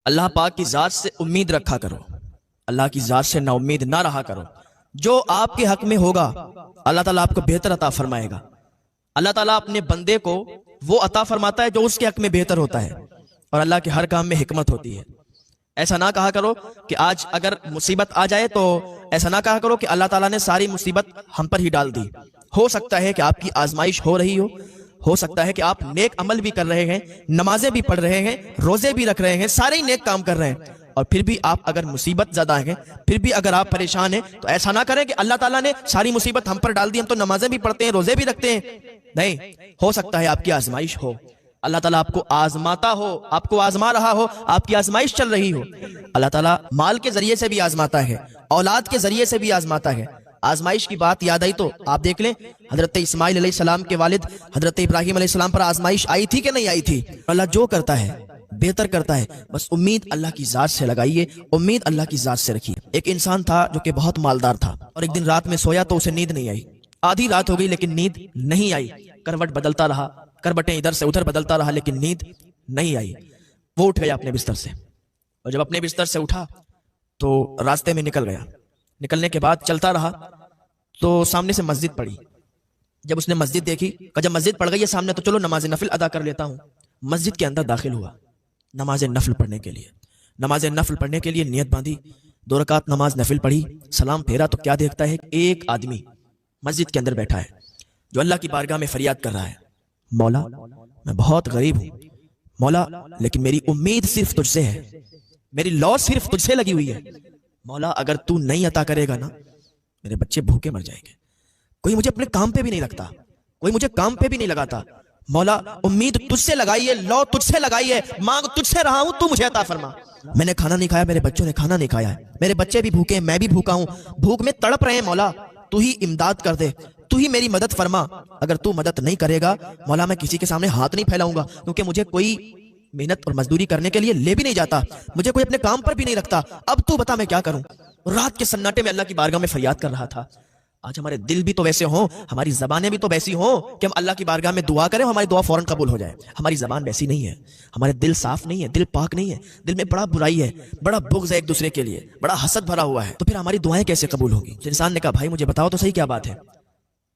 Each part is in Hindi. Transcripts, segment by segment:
अल्लाह पाक की ज़ात से उम्मीद रखा करो, अल्लाह की ज़ात से ना उम्मीद ना रहा करो। जो आपके हक में होगा अल्लाह ताला आपको बेहतर अता फरमाएगा। अल्लाह ताला अपने बंदे को वो अता फरमाता है जो उसके हक में बेहतर होता है, और अल्लाह के हर काम में हिकमत होती है। ऐसा ना कहा करो कि आज अगर मुसीबत आ जाए तो ऐसा ना कहा करो कि अल्लाह ताला ने सारी मुसीबत हम पर ही डाल दी। हो सकता है कि आपकी आजमाइश हो रही हो सकता है कि आप नेक अमल भी कर रहे हैं, नमाजें भी पढ़ रहे हैं, रोजे भी रख रहे हैं, सारे ही नेक काम कर रहे हैं, और फिर भी आप अगर मुसीबत ज़्यादा है, फिर भी अगर आप परेशान हैं, तो ऐसा ना करें कि अल्लाह ताला ने सारी मुसीबत हम पर डाल दी, हम तो नमाजें भी पढ़ते हैं, रोजे भी रखते हैं। नहीं, हो सकता है आपकी आजमाइश हो, अल्लाह ताला आपको आजमाता हो, आपको आजमा रहा हो, आपकी आजमाइश चल रही हो। अल्लाह ताला माल के जरिए से भी आजमाता है, औलाद के जरिए से भी आजमाता है। आजमाइश की बात याद आई तो आप देख लें, हजरत इस्माइल अलैहिस्सलाम के वालिद हजरत इब्राहिम अलैहिस्सलाम पर आजमाइश आई थी कि नहीं आई थी? अल्लाह जो करता है बेहतर करता है, बस उम्मीद अल्लाह की जात से लगाइए, उम्मीद अल्लाह की जात से रखिए। एक इंसान था जो कि बहुत मालदार था, और एक दिन रात में सोया तो उसे नींद नहीं आई। आधी रात हो गई लेकिन नींद नहीं आई, करवट बदलता रहा, करवटें इधर से उधर बदलता रहा, लेकिन नींद नहीं आई। वो उठ गया अपने बिस्तर से, और जब अपने बिस्तर से उठा तो रास्ते में निकल गया। निकलने के बाद चलता रहा तो सामने से मस्जिद पड़ी। जब उसने मस्जिद देखी, जब मस्जिद पड़ गई है सामने, तो चलो नमाज नफिल अदा कर लेता हूँ। मस्जिद के अंदर दाखिल हुआ नमाज नफिल पढ़ने के लिए। नमाज नफिल पढ़ने के लिए नियत बांधी, 2 रकात नमाज नफिल पढ़ी, सलाम फेरा तो क्या देखता है, एक आदमी मस्जिद के अंदर बैठा है जो अल्लाह की बारगाह में फरियाद कर रहा है, मौला मैं बहुत गरीब हूँ मौला, लेकिन मेरी उम्मीद सिर्फ तुझसे है, मेरी लौ सिर्फ तुझसे लगी हुई है मौला, अगर तू नहीं अता करेगा ना मेरे बच्चे भूखे मर जाएंगे। कोई मुझे अपने काम पे भी नहीं लगता, कोई मुझे काम पे भी नहीं लगाता मौला, उम्मीद तुझसे लगाई है, लौ तुझसे लगाई है, मांग तुझसे रहा हूं, तू मुझे अता फरमा। मैंने खाना नहीं खाया, मेरे बच्चों ने खाना नहीं खाया है, मेरे बच्चे भी भूखे हैं, मैं भी भूखा हूं, भूख में तड़प रहे हैं मौला, तू ही इमदाद कर दे, तू ही मेरी मदद फरमा। अगर तू मदद नहीं करेगा मौला मैं किसी के सामने हाथ नहीं फैलाऊंगा, क्योंकि मुझे कोई मेहनत और मजदूरी करने के लिए ले भी नहीं जाता, मुझे कोई अपने काम पर भी नहीं रखता, अब तू बता मैं क्या करूं। रात के सन्नाटे में अल्लाह की बारगाह में फरियाद कर रहा था। आज हमारे दिल भी तो वैसे हों, हमारी जबानें भी तो वैसी हों कि हम अल्लाह की बारगाह में दुआ करें, हमारी दुआ फौरन कबूल हो जाए। हमारी जबान वैसी नहीं है, हमारे दिल साफ नहीं है, दिल पाक नहीं है, दिल में बड़ा बुराई है, बड़ा बुग़्ज़ है एक दूसरे के लिए, बड़ा हसद भरा हुआ है, तो फिर हमारी दुआएं कैसे कबूल होंगी। इंसान ने कहा भाई मुझे बताओ तो सही क्या बात है।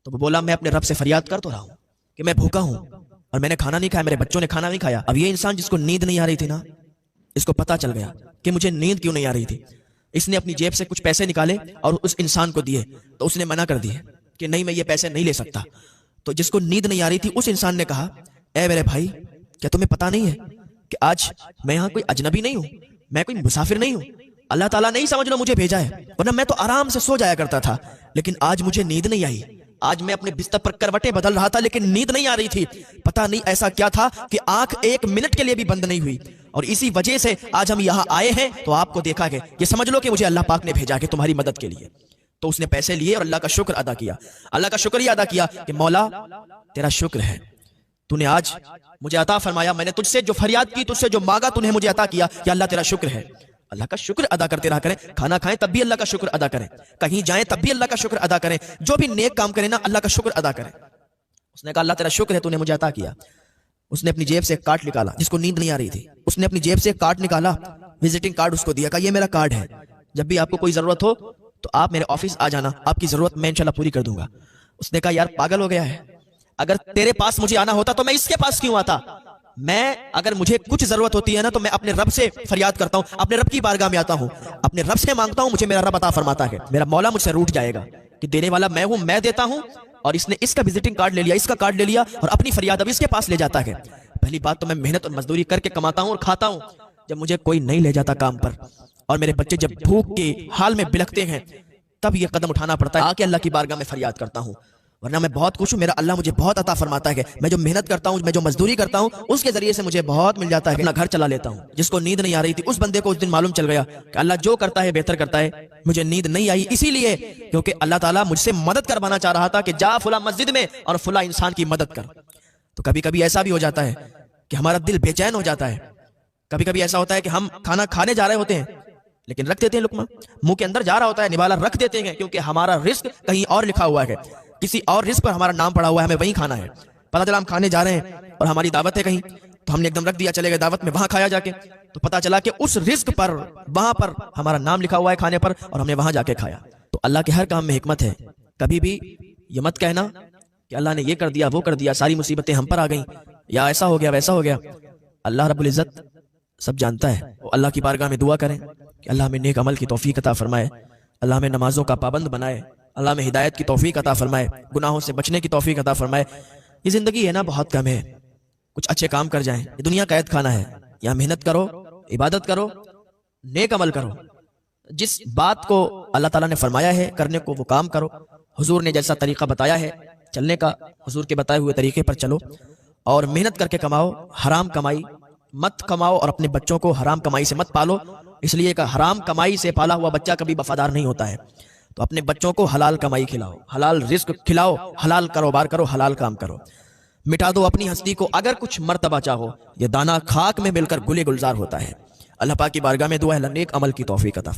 तो वो बोला मैं अपने रब से फरियाद कर तो रहा हूँ कि मैं भूखा हूँ और मैंने खाना नहीं खाया, मेरे बच्चों ने खाना नहीं खाया। अब ये इंसान जिसको नींद नहीं आ रही थी ना, इसको पता चल गया कि मुझे नींद क्यों नहीं आ रही थी। इसने अपनी जेब से कुछ पैसे निकाले और उस इंसान को दिए, तो उसने मना कर दिए कि नहीं मैं ये पैसे नहीं ले सकता। तो जिसको नींद नहीं आ रही थी उस इंसान ने कहा ए मेरे भाई, क्या तुम्हें पता नहीं है कि आज मैं यहाँ कोई अजनबी नहीं हूँ, मैं कोई मुसाफिर नहीं हूँ, अल्लाह ताला नहीं समझ लो मुझे भेजा है, वरना मैं तो आराम से सो जाया करता था, लेकिन आज मुझे नींद नहीं आई। आज मैं अपने बिस्तर पर करवटें बदल रहा था लेकिन नींद नहीं आ रही थी। पता नहीं ऐसा क्या था कि आंख 1 मिनट के लिए भी बंद नहीं हुई, और इसी वजह से आज हम यहाँ आए हैं। तो आपको देखा है, ये समझ लो कि मुझे अल्लाह पाक ने भेजा है तुम्हारी मदद के लिए। तो उसने पैसे लिए और अल्लाह का शुक्र अदा किया, अल्लाह का शुक्रिया अदा किया कि मौला तेरा शुक्र है, तूने आज मुझे अता फरमाया, मैंने तुझसे जो फरियाद की, तुझसे जो मांगा, तूने मुझे अता किया, कि अल्लाह तेरा शुक्र है। अल्लाह का शुक्र अदा करते रहा करें, खाना खाएं तब भी अल्लाह का शुक्र अदा करें, कहीं जाएं तब भी अल्लाह का शुक्र अदा करें, जो भी नेक काम करें ना अल्लाह का शुक्र अदा करें। उसने कहा अल्लाह तेरा शुक्र है, तूने मुझे अता किया। उसने अपनी जेब से एक कार्ड निकाला, जिसको नींद नहीं आ रही थी, उसने अपनी जेब से एक कार्ड निकाला, विजिटिंग कार्ड उसको दिया, कहा ये मेरा कार्ड है, जब भी आपको कोई जरूरत हो तो आप मेरे ऑफिस आ जाना, आपकी जरूरत मैं इंशाल्लाह पूरी कर दूंगा। उसने कहा यार पागल हो गया है, अगर तेरे पास मुझे आना होता तो मैं इसके पास क्यों आता। मैं अगर मुझे कुछ जरूरत होती है ना तो मैं अपने रब से फरियाद करता हूँ, अपने रब की बारगाह में आता हूँ, अपने रब से मांगता हूँ, मुझे मेरा रब अता फरमाता है। मेरा मौला मुझसे रूठ जाएगा कि देने वाला मैं हूँ, मैं देता हूँ, और इसने इसका विजिटिंग कार्ड ले लिया, इसका कार्ड ले लिया, और अपनी फरियाद अब इसके पास ले जाता है। पहली बात तो मैं मेहनत और मजदूरी करके कमाता हूँ और खाता हूँ, जब मुझे कोई नहीं ले जाता काम पर, और मेरे बच्चे जब भूख के हाल में बिलखते हैं तब ये कदम उठाना पड़ता है, आके अल्लाह की बारगाह में फरियाद करता हूँ, वरना मैं बहुत खुश हूँ, मेरा अल्लाह मुझे बहुत अता फरमाता है। मैं जो मेहनत करता हूँ, मैं जो मजदूरी करता हूँ, उसके जरिए से मुझे बहुत मिल जाता है, अपना घर चला लेता हूँ। जिसको नींद नहीं आ रही थी उस बंदे को उस दिन मालूम चल गया कि अल्लाह जो करता है बेहतर करता है। मुझे नींद नहीं आई इसीलिए क्योंकि अल्लाह ताला मुझसे मदद करवाना चाह रहा था कि जा फुला मस्जिद में और फुला इंसान की मदद कर। तो कभी कभी ऐसा भी हो जाता है कि हमारा दिल बेचैन हो जाता है, कभी कभी ऐसा होता है कि हम खाना खाने जा रहे होते हैं लेकिन रख देते हैं लुकमा, मुंह के अंदर जा रहा होता है, निवाला रख देते हैं, क्योंकि हमारा रिस्क कहीं और लिखा हुआ है, किसी और रिस्क पर हमारा नाम पड़ा हुआ है, हमें वहीं खाना है। पता चला हम खाने जा रहे हैं और हमारी दावत है कहीं, तो हमने एकदम रख दिया, चले गए दावत में, वहां खाया जाके, तो पता चला कि उस रिस्क पर वहां पर हमारा नाम लिखा हुआ है खाने पर, और हमने वहां जाके खाया। तो अल्लाह के हर काम में हिकमत है। कभी भी ये मत कहना कि अल्लाह ने ये कर दिया, वो कर दिया, सारी मुसीबतें हम पर आ गई, या ऐसा हो गया वैसा हो गया। अल्लाह रब्बुल इज्जत सब जानता है। वो अल्लाह की बारगाह में दुआ करें कि अल्लाह में नेक अमल की तौफीक अता फरमाए, अल्लाह में नमाजों का पाबंद बनाए, अल्लाह में हिदायत की तौफीक अता फरमाए, गुनाहों से बचने की तौफीक अता फरमाए। ये जिंदगी है ना, बहुत कम है, कुछ अच्छे काम कर जाएं। ये दुनिया कैद खाना है, यहाँ मेहनत करो, इबादत करो, नेक अमल करो, जिस बात को अल्लाह ताला ने फरमाया है करने को वो काम करो। हुजूर ने जैसा तरीका बताया है चलने का, हुजूर के बताए हुए तरीके पर चलो, और मेहनत करके कमाओ, हराम कमाई मत कमाओ, और अपने बच्चों को हराम कमाई से मत पालो। इसलिए का हराम कमाई से पाला हुआ बच्चा कभी वफादार नहीं होता है। तो अपने बच्चों को हलाल कमाई खिलाओ, हलाल रिस्क खिलाओ, हलाल कारोबार करो, हलाल काम करो। मिटा दो अपनी हस्ती को अगर कुछ मर्तबा चाहो, ये दाना खाक में मिलकर गुले गुलजार होता है। अल्लाह पाक की बारगाह में दुआ है, नेक अमल की तौफीक अता।